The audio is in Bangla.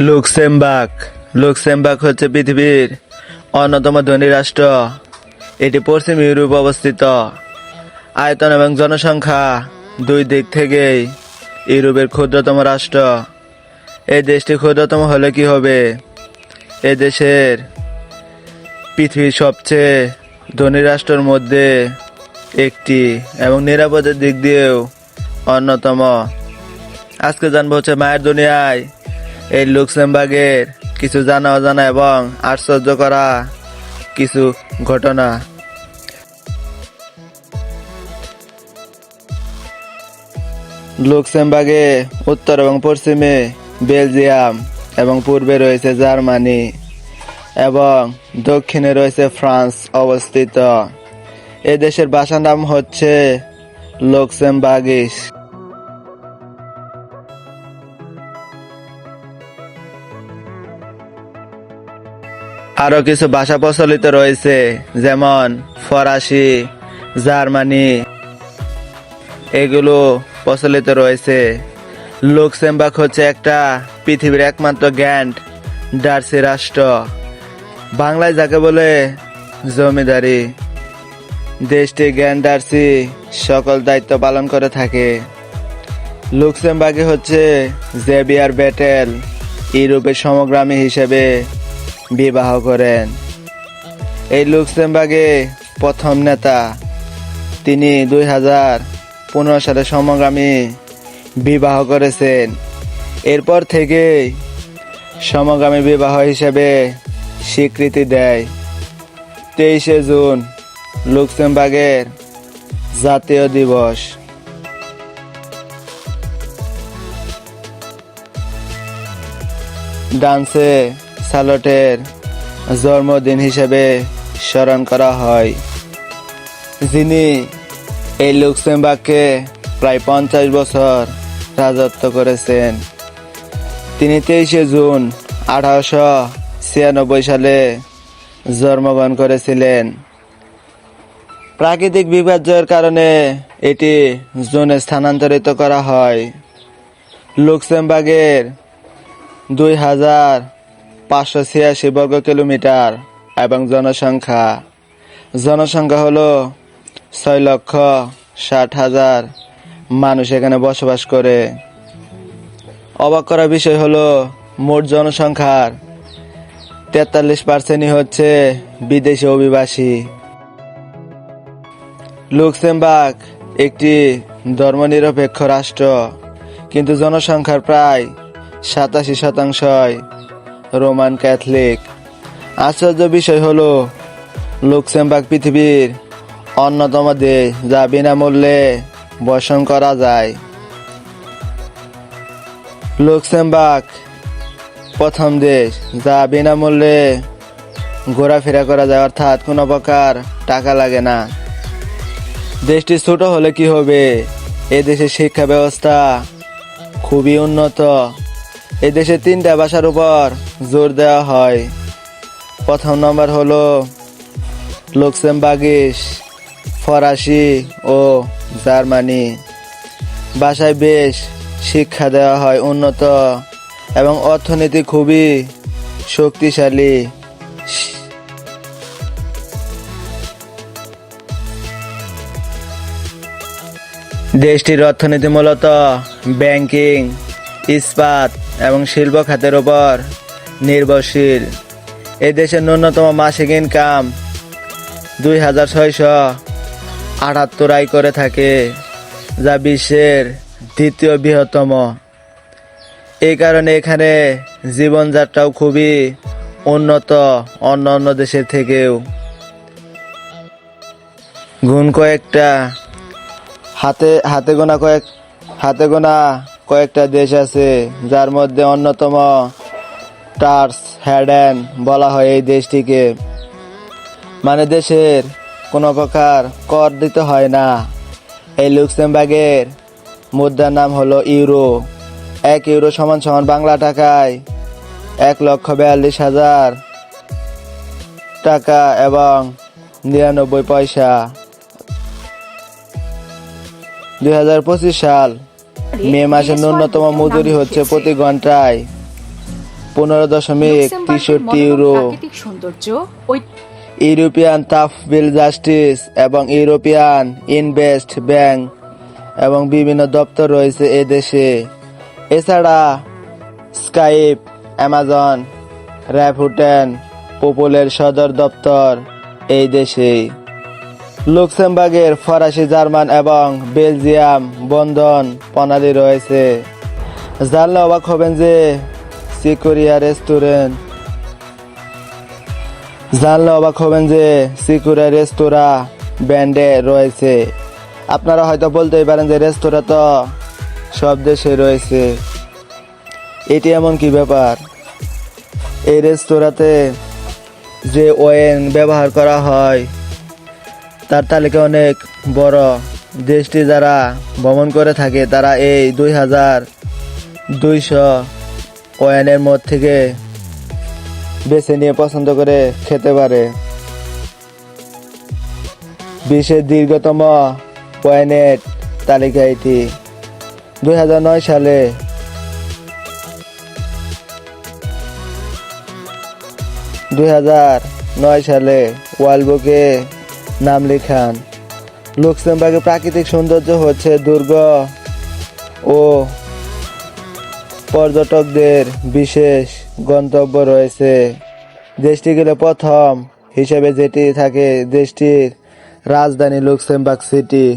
লুক্সেমবার্গ হচ্ছে পৃথিবীর অন্যতম ধনী রাষ্ট্র। এটি পশ্চিম ইউরোপে অবস্থিত। আয়তন এবং জনসংখ্যা দুই দিক থেকেই ইউরোপের ক্ষুদ্রতম রাষ্ট্র। এই দেশটি ক্ষুদ্রতম হলে কি হবে, এই দেশের পৃথিবীর সবচেয়ে ধনী রাষ্ট্রের মধ্যে একটি এবং নিরাপদের দিক দিয়েও অন্যতম। আজকে জানবো হচ্ছে মায়ের দুনিয়ায় এই লুক্সেমবার্গের কিছু জানা অজানা এবং আশ্চর্য করা কিছু ঘটনা। লুক্সেমবার্গে উত্তর এবং পশ্চিমে বেলজিয়াম এবং পূর্বে রয়েছে জার্মানি এবং দক্ষিণে রয়েছে ফ্রান্স অবস্থিত। এই দেশের ভাষার নাম হচ্ছে লুক্সেমবার্গিশ। আরো কিছু ভাষা প্রচলিত রয়েছে, যেমন ফরাসি, জার্মানি, এগুলো প্রচলিত রয়েছে। লুক্সেমবার্গ হচ্ছে একটা পৃথিবীর একমাত্র গ্র্যান্ড ডার্সি রাষ্ট্র, বাংলায় যাকে বলে জমিদারি। দেশটি গ্র্যান্ড ডার্সি সকল দায়িত্ব পালন করে থাকে। লুক্সেমবার্গে হচ্ছে জেভিয়ার বেটেল ইউরোপের সমগ্রামী হিসেবে বিবাহ করেন। এই লুক্সেমবার্গে প্রথম নেতা, তিনি 2015 সালে সমগামী বিবাহ করেছেন। এরপর থেকে সমগামী বিবাহ হিসেবে স্বীকৃতি দেয়। 23শে জুন লুক্সেমবার্গের জাতীয় দিবস। ডান্সে সালটের জন্মদিন হিসেবে স্মরণ করা হয়, যিনি এই লুক্সেমবার্গকে প্রায় 50 বছর রাজত্ব করেছেন। তিনি 23শে জুন 1896 সালে জন্মগ্রহণ করেছিলেন। প্রাকৃতিক বিপর্যয়ের কারণে এটি জুনে স্থানান্তরিত করা হয়। লুক্সেমবার্গের 2586 বর্গ কিলোমিটার এবং জনসংখ্যা হলো 6,60,000 মানুষ এখানে বসবাস করে। অবাক করা বিষয় হলো মোট জনসংখ্যার 43% হচ্ছে বিদেশি অভিবাসী। লুক্সেমবার্গ একটি ধর্মনিরপেক্ষ রাষ্ট্র, কিন্তু জনসংখ্যার প্রায় 87% রোমান ক্যাথলিক। আশ্চর্য বিষয় হলো লুক্সেমবার্গ পৃথিবীর অন্যতম দেশ যা বিনামূল্যে বসবাস করা যায়। লুক্সেমবার্গ প্রথম দেশ যা বিনামূল্যে ঘোরাফেরা করা যায়, অর্থাৎ কোনো প্রকার টাকা লাগে না। দেশটি ছোট হলে কি হবে, এ দেশের শিক্ষা ব্যবস্থা খুবই উন্নত। এই দেশে 3টা ভাষার উপর জোর দেওয়া হয়। প্রথম নম্বর হলো লুক্সেমবার্গিশ, ফরাসি ও জার্মানি ভাষায় বেশ শিক্ষা দেওয়া হয়, উন্নত এবং অর্থনীতি খুবই শক্তিশালী। দেশটির অর্থনীতি মূলত ব্যাংকিং, ইস্পাত এবং শিল্প খাতের উপর নির্ভরশীল। এই দেশের ন্যূনতম মাসিক ইনকাম 2,678 আয় করে থাকে, যা বিশ্বের দ্বিতীয় বৃহত্তম। এই কারণে এখানে জীবনযাত্রাও খুবই উন্নত অন্য দেশের থেকেও। হাতে গোনা কয়েকটা দেশ আছে, যার মধ্যে অন্যতম টার্স হ্যাডেন বলা হয় এই দেশটিকে। মানে দেশের কোনো প্রকার কর দিতে হয় না। এই লুক্সেমবার্গের মুদ্রার নাম হলো ইউরো। 1 ইউরো সমান বাংলা টাকায় 1,42,000 টাকা এবং 99 পয়সা। 2025 সাল মে মাসের ন্যূনতম মজুরি হচ্ছে প্রতি ঘন্টায় 15.63 লুক্সেমবার্গের ইউরো। মনোরম প্রাকৃতিক সৌন্দর্য, ইউরোপিয়ান তাহবিল জাস্টিস এবং ইউরোপিয়ান ইনভেস্ট ব্যাংক এবং বিভিন্ন দপ্তর রয়েছে এ দেশে। এছাড়া স্কাইপ, অ্যামাজন, র্যাফুটেন, পোপলের সদর দপ্তর এই দেশে। লুক্সেমবার্গের ফরাসি, জার্মান এবং বেলজিয়াম বন্ধন প্রণালী রয়েছে। জানলে অবাক হবেন যে সিকুরিয়া রেস্তোরাঁ ব্যান্ডে রয়েছে। আপনারা হয়তো বলতেই পারেন যে রেস্তোরাঁ তো সব দেশে রয়েছে, এটি এমন কি ব্যাপার? এই রেস্তোরাঁতে যে ওয়েন ব্যবহার করা হয় তার তালিকা অনেক বড়। দেশটি যারা ভ্রমণ করে থাকে তারা এই 2200 ওয়েনের মধ্যে থেকে বেছে নিয়ে পছন্দ করে খেতে পারে। বিশ্বের দীর্ঘতম ওয়েনের তালিকা এটি। 2009 সালে ওয়ার্ল্ড বুকে নাম লেখান। লুক্সেমবার্গের প্রাকৃতিক সৌন্দর্য হচ্ছে দুর্গ ও পর্যটকদের বিশেষ গন্তব্য রয়েছে। দেশটি গেলে প্রথম হিসেবে যেটি থাকে দেশটির রাজধানী লুক্সেমবার্গ সিটি।